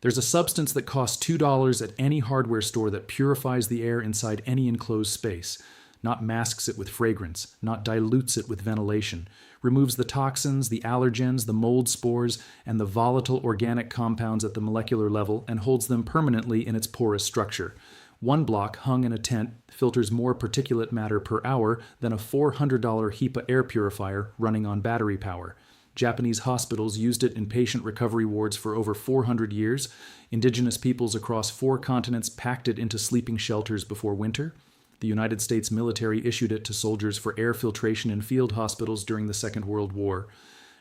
There's a substance that costs $2 at any hardware store that purifies the air inside any enclosed space, not masks it with fragrance, not dilutes it with ventilation, removes the toxins, the allergens, the mold spores, and the volatile organic compounds at the molecular level and holds them permanently in its porous structure. One block hung in a tent filters more particulate matter per hour than a $400 HEPA air purifier running on battery power. Japanese hospitals used it in patient recovery wards for over 400 years. Indigenous peoples across 4 continents packed it into sleeping shelters before winter. The United States military issued it to soldiers for air filtration in field hospitals during the Second World War.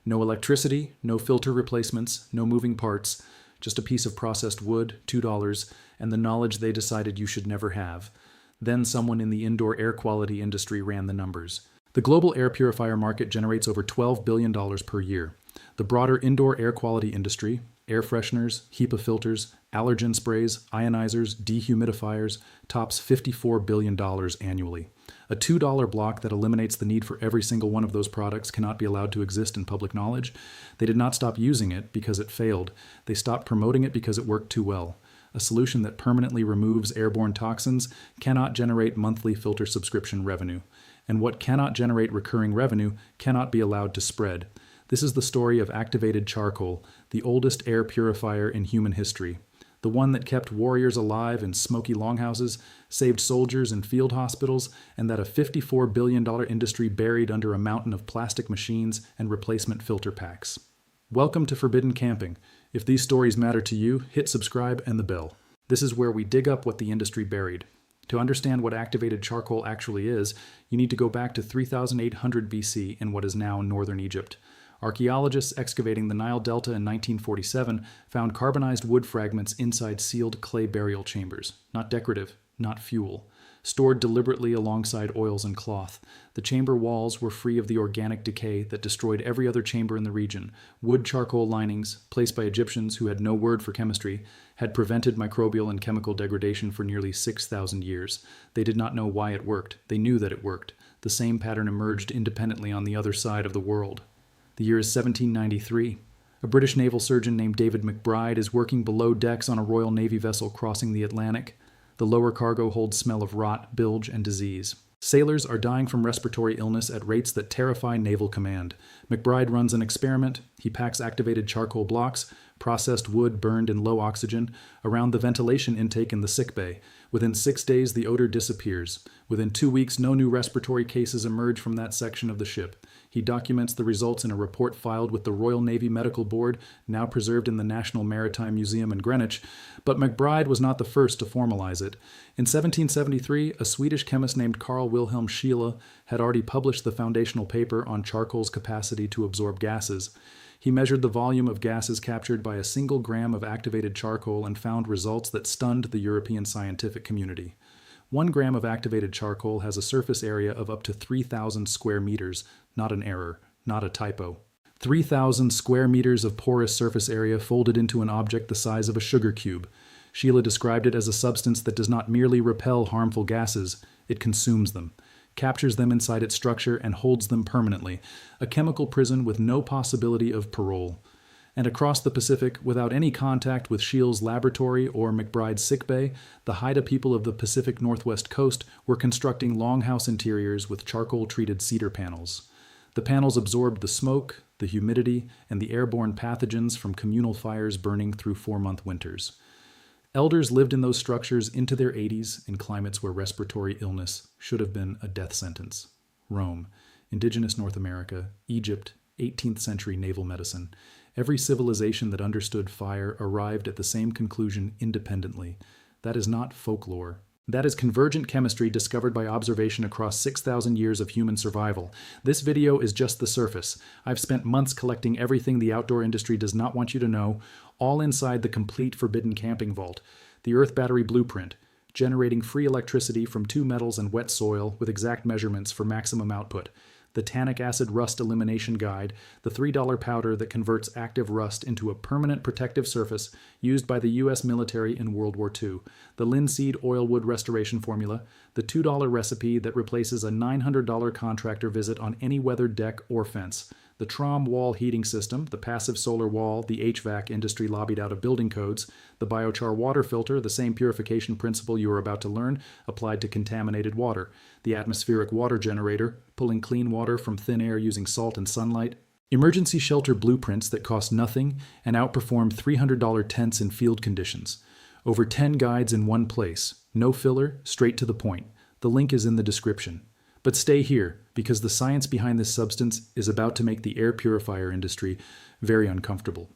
No electricity, no filter replacements, no moving parts, just a piece of processed wood, $2, and the knowledge they decided you should never have. Then someone in the indoor air quality industry ran the numbers. The global air purifier market generates over $12 billion per year. The broader indoor air quality industry, air fresheners, HEPA filters, allergen sprays, ionizers, dehumidifiers, tops $54 billion annually. A $2 block that eliminates the need for every single one of those products cannot be allowed to exist in public knowledge. They did not stop using it because it failed. They stopped promoting it because it worked too well. A solution that permanently removes airborne toxins cannot generate monthly filter subscription revenue. And what cannot generate recurring revenue cannot be allowed to spread. This is the story of activated charcoal, the oldest air purifier in human history. The one that kept warriors alive in smoky longhouses, saved soldiers in field hospitals, and that a $54 billion industry buried under a mountain of plastic machines and replacement filter packs. Welcome to Forbidden Camping. If these stories matter to you, hit subscribe and the bell. This is where we dig up what the industry buried. To understand what activated charcoal actually is, you need to go back to 3800 BC in what is now northern Egypt. Archaeologists excavating the Nile Delta in 1947 found carbonized wood fragments inside sealed clay burial chambers. Not decorative, not fuel. Stored deliberately alongside oils and cloth. The chamber walls were free of the organic decay that destroyed every other chamber in the region. Wood charcoal linings, placed by Egyptians who had no word for chemistry, had prevented microbial and chemical degradation for nearly 6,000 years. They did not know why it worked. They knew that it worked. The same pattern emerged independently on the other side of the world. The year is 1793. A British naval surgeon named David McBride is working below decks on a Royal Navy vessel crossing the Atlantic. The lower cargo holds smell of rot, bilge, and disease. Sailors are dying from respiratory illness at rates that terrify naval command. McBride runs an experiment. He packs activated charcoal blocks, processed wood burned in low oxygen, around the ventilation intake in the sickbay. Within 6 days, the odor disappears. Within 2 weeks, no new respiratory cases emerge from that section of the ship. He documents the results in a report filed with the Royal Navy Medical Board, now preserved in the National Maritime Museum in Greenwich, but McBride was not the first to formalize it. In 1773, a Swedish chemist named Wilhelm Scheele had already published the foundational paper on charcoal's capacity to absorb gases. He measured the volume of gases captured by a single gram of activated charcoal and found results that stunned the European scientific community. 1 gram of activated charcoal has a surface area of up to 3,000 square meters, not an error, not a typo. 3,000 square meters of porous surface area folded into an object the size of a sugar cube. Scheele described it as a substance that does not merely repel harmful gases, it consumes them, captures them inside its structure and holds them permanently, a chemical prison with no possibility of parole. And across the Pacific, without any contact with Scheele's laboratory or McBride's sickbay, the Haida people of the Pacific Northwest coast were constructing longhouse interiors with charcoal-treated cedar panels. The panels absorbed the smoke, the humidity, and the airborne pathogens from communal fires burning through 4-month winters. Elders lived in those structures into their 80s in climates where respiratory illness should have been a death sentence. Rome, indigenous North America, Egypt, 18th century naval medicine. Every civilization that understood fire arrived at the same conclusion independently. That is not folklore. That is convergent chemistry discovered by observation across 6,000 years of human survival. This video is just the surface. I've spent months collecting everything the outdoor industry does not want you to know, all inside the complete Forbidden Camping Vault. The Earth Battery Blueprint, generating free electricity from 2 metals and wet soil with exact measurements for maximum output. The Tannic Acid Rust Elimination Guide, the $3 powder that converts active rust into a permanent protective surface used by the U.S. military in World War II, the Linseed Oilwood Restoration Formula, the $2 recipe that replaces a $900 contractor visit on any weathered deck or fence, The Trom wall heating system, the passive solar wall, the HVAC industry lobbied out of building codes, the biochar water filter, the same purification principle you are about to learn, applied to contaminated water, the atmospheric water generator, pulling clean water from thin air using salt and sunlight, emergency shelter blueprints that cost nothing and outperform $300 tents in field conditions. Over 10 guides in one place. No filler, straight to the point. The link is in the description. But stay here, because the science behind this substance is about to make the air purifier industry very uncomfortable.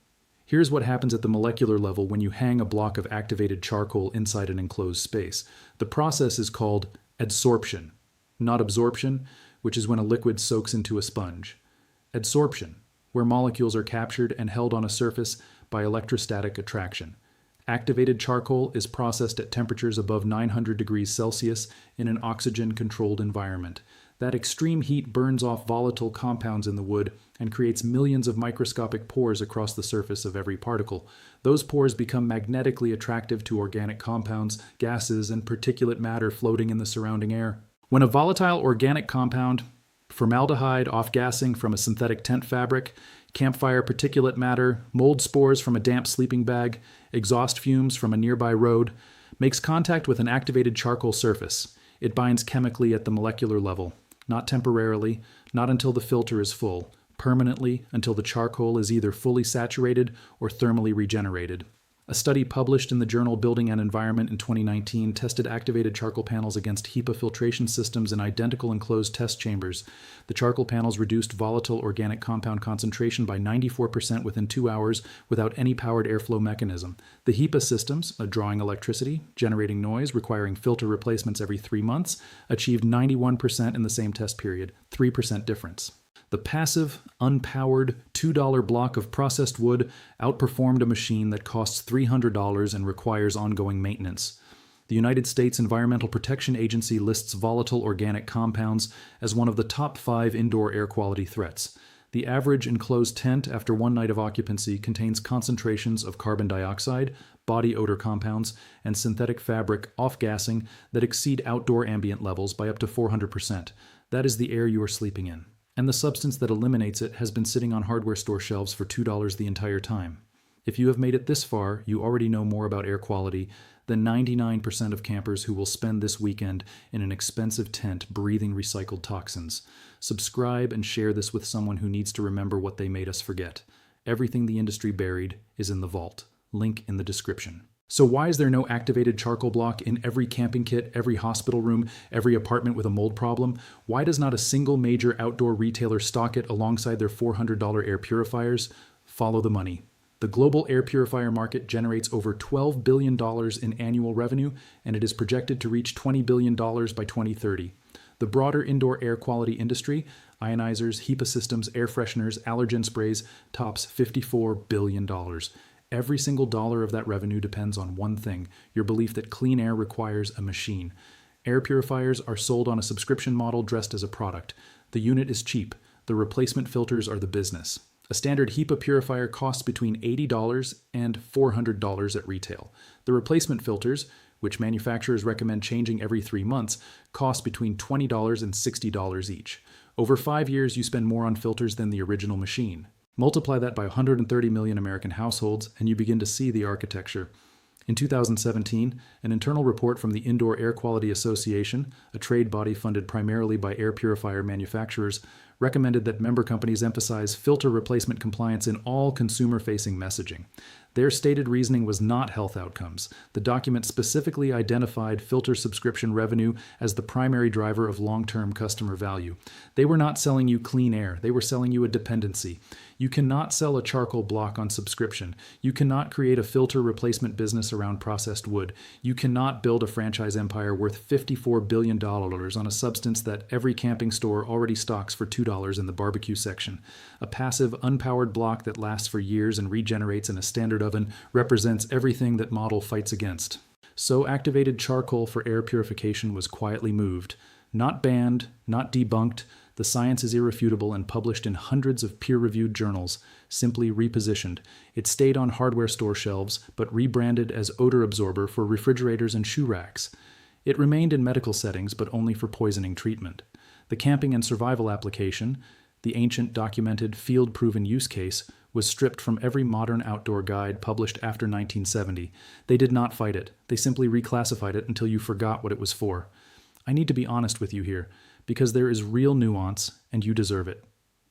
Here's what happens at the molecular level when you hang a block of activated charcoal inside an enclosed space. The process is called adsorption, not absorption, which is when a liquid soaks into a sponge. Adsorption, where molecules are captured and held on a surface by electrostatic attraction. Activated charcoal is processed at temperatures above 900 degrees Celsius in an oxygen-controlled environment. That extreme heat burns off volatile compounds in the wood and creates millions of microscopic pores across the surface of every particle. Those pores become magnetically attractive to organic compounds, gases, and particulate matter floating in the surrounding air. When a volatile organic compound, formaldehyde off-gassing from a synthetic tent fabric, campfire particulate matter, mold spores from a damp sleeping bag, exhaust fumes from a nearby road, makes contact with an activated charcoal surface. It binds chemically at the molecular level, not temporarily, not until the filter is full, permanently until the charcoal is either fully saturated or thermally regenerated. A study published in the journal Building and Environment in 2019 tested activated charcoal panels against HEPA filtration systems in identical enclosed test chambers. The charcoal panels reduced volatile organic compound concentration by 94% within 2 hours without any powered airflow mechanism. The HEPA systems, drawing electricity, generating noise, requiring filter replacements every 3 months, achieved 91% in the same test period, 3% difference. The passive, unpowered, $2 block of processed wood outperformed a machine that costs $300 and requires ongoing maintenance. The United States Environmental Protection Agency lists volatile organic compounds as one of the top 5 indoor air quality threats. The average enclosed tent after 1 night of occupancy contains concentrations of carbon dioxide, body odor compounds, and synthetic fabric off-gassing that exceed outdoor ambient levels by up to 400%. That is the air you are sleeping in. And the substance that eliminates it has been sitting on hardware store shelves for $2 the entire time. If you have made it this far, you already know more about air quality than 99% of campers who will spend this weekend in an expensive tent breathing recycled toxins. Subscribe and share this with someone who needs to remember what they made us forget. Everything the industry buried is in the vault. Link in the description. So why is there no activated charcoal block in every camping kit, every hospital room, every apartment with a mold problem? Why does not a single major outdoor retailer stock it alongside their $400 air purifiers? Follow the money. The global air purifier market generates over $12 billion in annual revenue, and it is projected to reach $20 billion by 2030. The broader indoor air quality industry, ionizers, HEPA systems, air fresheners, allergen sprays, tops $54 billion. Every single dollar of that revenue depends on one thing, your belief that clean air requires a machine. Air purifiers are sold on a subscription model dressed as a product. The unit is cheap. The replacement filters are the business. A standard HEPA purifier costs between $80 and $400 at retail. The replacement filters, which manufacturers recommend changing every 3 months, cost between $20 and $60 each. Over 5 years, you spend more on filters than the original machine. Multiply that by 130 million American households, and you begin to see the architecture. In 2017, an internal report from the Indoor Air Quality Association, a trade body funded primarily by air purifier manufacturers, recommended that member companies emphasize filter replacement compliance in all consumer-facing messaging. Their stated reasoning was not health outcomes. The document specifically identified filter subscription revenue as the primary driver of long-term customer value. They were not selling you clean air. They were selling you a dependency. You cannot sell a charcoal block on subscription. You cannot create a filter replacement business around processed wood. You cannot build a franchise empire worth $54 billion on a substance that every camping store already stocks for $2 in the barbecue section. A passive, unpowered block that lasts for years and regenerates in a standard oven represents everything that model fights against. So activated charcoal for air purification was quietly moved. Not banned, not debunked. The science is irrefutable and published in hundreds of peer-reviewed journals, simply repositioned. It stayed on hardware store shelves, but rebranded as odor absorber for refrigerators and shoe racks. It remained in medical settings, but only for poisoning treatment. The camping and survival application, The ancient, documented, field-proven use case was stripped from every modern outdoor guide published after 1970. They did not fight it. They simply reclassified it until you forgot what it was for. I need to be honest with you here, because there is real nuance, and you deserve it.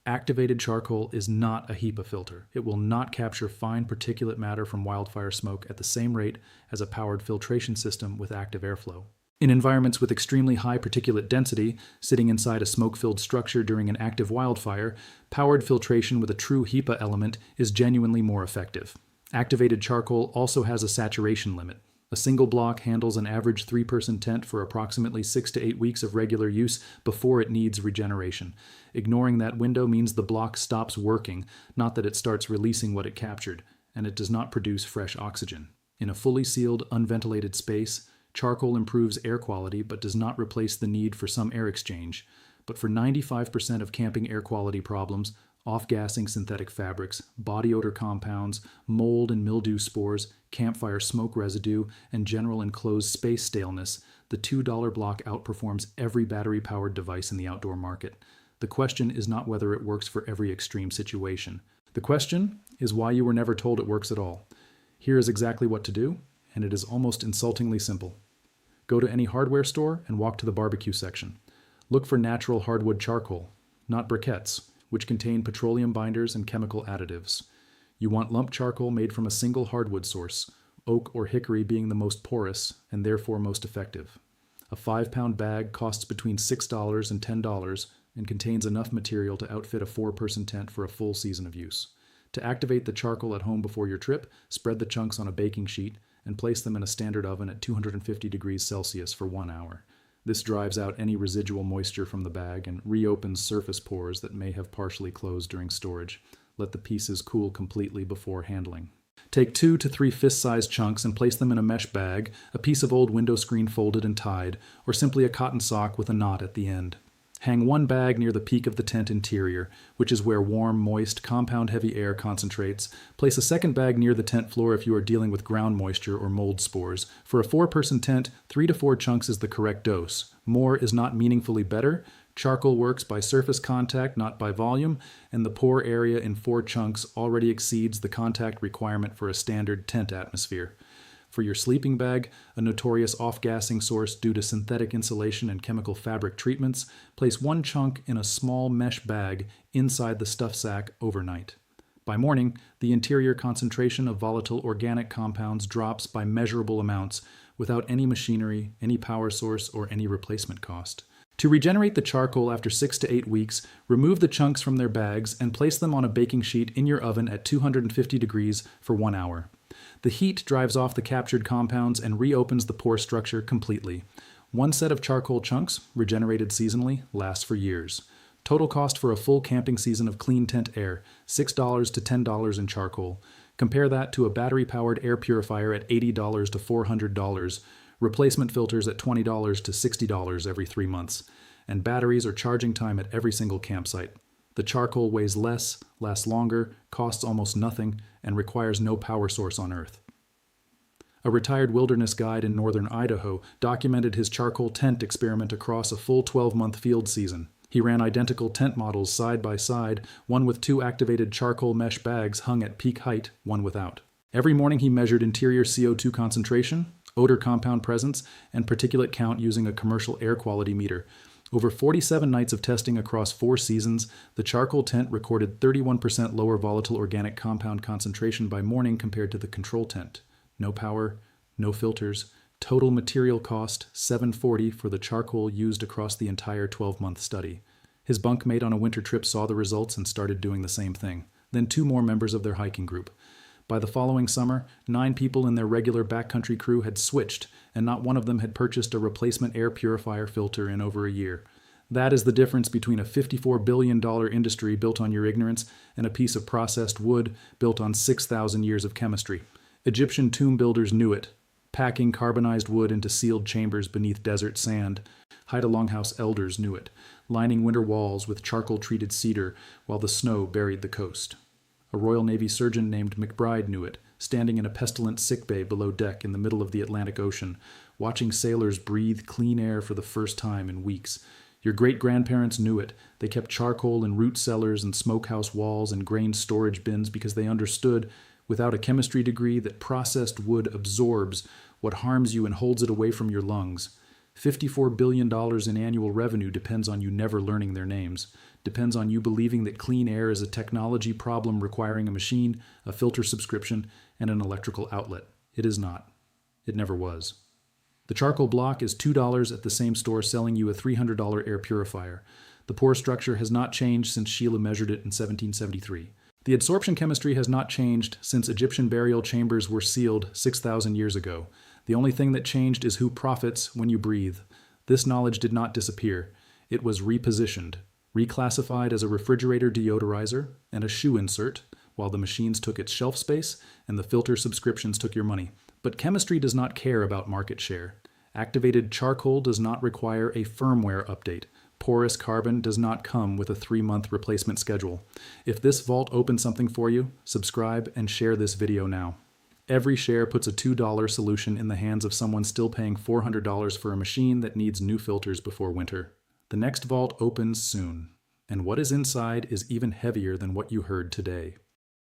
Activated charcoal is not a HEPA filter. It will not capture fine particulate matter from wildfire smoke at the same rate as a powered filtration system with active airflow. In environments with extremely high particulate density, sitting inside a smoke-filled structure during an active wildfire, powered filtration with a true HEPA element is genuinely more effective. Activated charcoal also has a saturation limit. A single block handles an average 3-person tent for approximately 6 to 8 weeks of regular use before it needs regeneration. Ignoring that window means the block stops working, not that it starts releasing what it captured, and it does not produce fresh oxygen. In a fully sealed, unventilated space, charcoal improves air quality but does not replace the need for some air exchange. But for 95% of camping air quality problems, off-gassing synthetic fabrics, body odor compounds, mold and mildew spores, campfire smoke residue, and general enclosed space staleness, the $2 block outperforms every battery-powered device in the outdoor market. The question is not whether it works for every extreme situation. The question is why you were never told it works at all. Here is exactly what to do, and it is almost insultingly simple. Go to any hardware store and walk to the barbecue section. Look for natural hardwood charcoal, not briquettes, which contain petroleum binders and chemical additives. You want lump charcoal made from a single hardwood source, oak or hickory being the most porous and therefore most effective. A 5-pound bag costs between $6 and $10 and contains enough material to outfit a 4-person tent for a full season of use. To activate the charcoal at home before your trip, spread the chunks on a baking sheet and place them in a standard oven at 250 degrees Celsius for 1 hour. This drives out any residual moisture from the bag and reopens surface pores that may have partially closed during storage. Let the pieces cool completely before handling. Take 2 to 3 fist-sized chunks and place them in a mesh bag, a piece of old window screen folded and tied, or simply a cotton sock with a knot at the end. Hang one bag near the peak of the tent interior, which is where warm, moist, compound-heavy air concentrates. Place a second bag near the tent floor if you are dealing with ground moisture or mold spores. For a 4-person tent, 3 to 4 chunks is the correct dose. More is not meaningfully better. Charcoal works by surface contact, not by volume, and the pore area in 4 chunks already exceeds the contact requirement for a standard tent atmosphere. For your sleeping bag, a notorious off-gassing source due to synthetic insulation and chemical fabric treatments, place 1 chunk in a small mesh bag inside the stuff sack overnight. By morning, the interior concentration of volatile organic compounds drops by measurable amounts without any machinery, any power source, or any replacement cost. To regenerate the charcoal after 6 to 8 weeks, remove the chunks from their bags and place them on a baking sheet in your oven at 250 degrees for 1 hour. The heat drives off the captured compounds and reopens the pore structure completely. 1 set of charcoal chunks, regenerated seasonally, lasts for years. Total cost for a full camping season of clean tent air, $6 to $10 in charcoal. Compare that to a battery-powered air purifier at $80 to $400, replacement filters at $20 to $60 every 3 months, and batteries or charging time at every single campsite. The charcoal weighs less, lasts longer, costs almost nothing, and requires no power source on Earth. A retired wilderness guide in northern Idaho documented his charcoal tent experiment across a full 12-month field season. He ran identical tent models side by side, one with 2 activated charcoal mesh bags hung at peak height, one without. Every morning he measured interior CO2 concentration, odor compound presence, and particulate count using a commercial air quality meter. Over 47 nights of testing across 4 seasons, the charcoal tent recorded 31% lower volatile organic compound concentration by morning compared to the control tent. No power, no filters, total material cost $740 for the charcoal used across the entire 12-month study. His bunkmate on a winter trip saw the results and started doing the same thing. Then 2 more members of their hiking group. By the following summer, 9 people in their regular backcountry crew had switched, and not one of them had purchased a replacement air purifier filter in over a year. That is the difference between a $54 billion industry built on your ignorance and a piece of processed wood built on 6,000 years of chemistry. Egyptian tomb builders knew it, packing carbonized wood into sealed chambers beneath desert sand. Haida Longhouse elders knew it, lining winter walls with charcoal-treated cedar while the snow buried the coast. A Royal Navy surgeon named McBride knew it, standing in a pestilent sickbay below deck in the middle of the Atlantic Ocean, watching sailors breathe clean air for the first time in weeks. Your great-grandparents knew it. They kept charcoal in root cellars and smokehouse walls and grain storage bins because they understood, without a chemistry degree, that processed wood absorbs what harms you and holds it away from your lungs. $54 billion in annual revenue depends on you never learning their names. Depends on you believing that clean air is a technology problem requiring a machine, a filter subscription, and an electrical outlet. It is not. It never was. The charcoal block is $2 at the same store selling you a $300 air purifier. The pore structure has not changed since Scheele measured it in 1773. The adsorption chemistry has not changed since Egyptian burial chambers were sealed 6,000 years ago. The only thing that changed is who profits when you breathe. This knowledge did not disappear. It was repositioned, reclassified as a refrigerator deodorizer and a shoe insert, while the machines took its shelf space and the filter subscriptions took your money. But chemistry does not care about market share. Activated charcoal does not require a firmware update. Porous carbon does not come with a 3-month replacement schedule. If this vault opens something for you, subscribe and share this video now. Every share puts a $2 solution in the hands of someone still paying $400 for a machine that needs new filters before winter. The next vault opens soon, and what is inside is even heavier than what you heard today.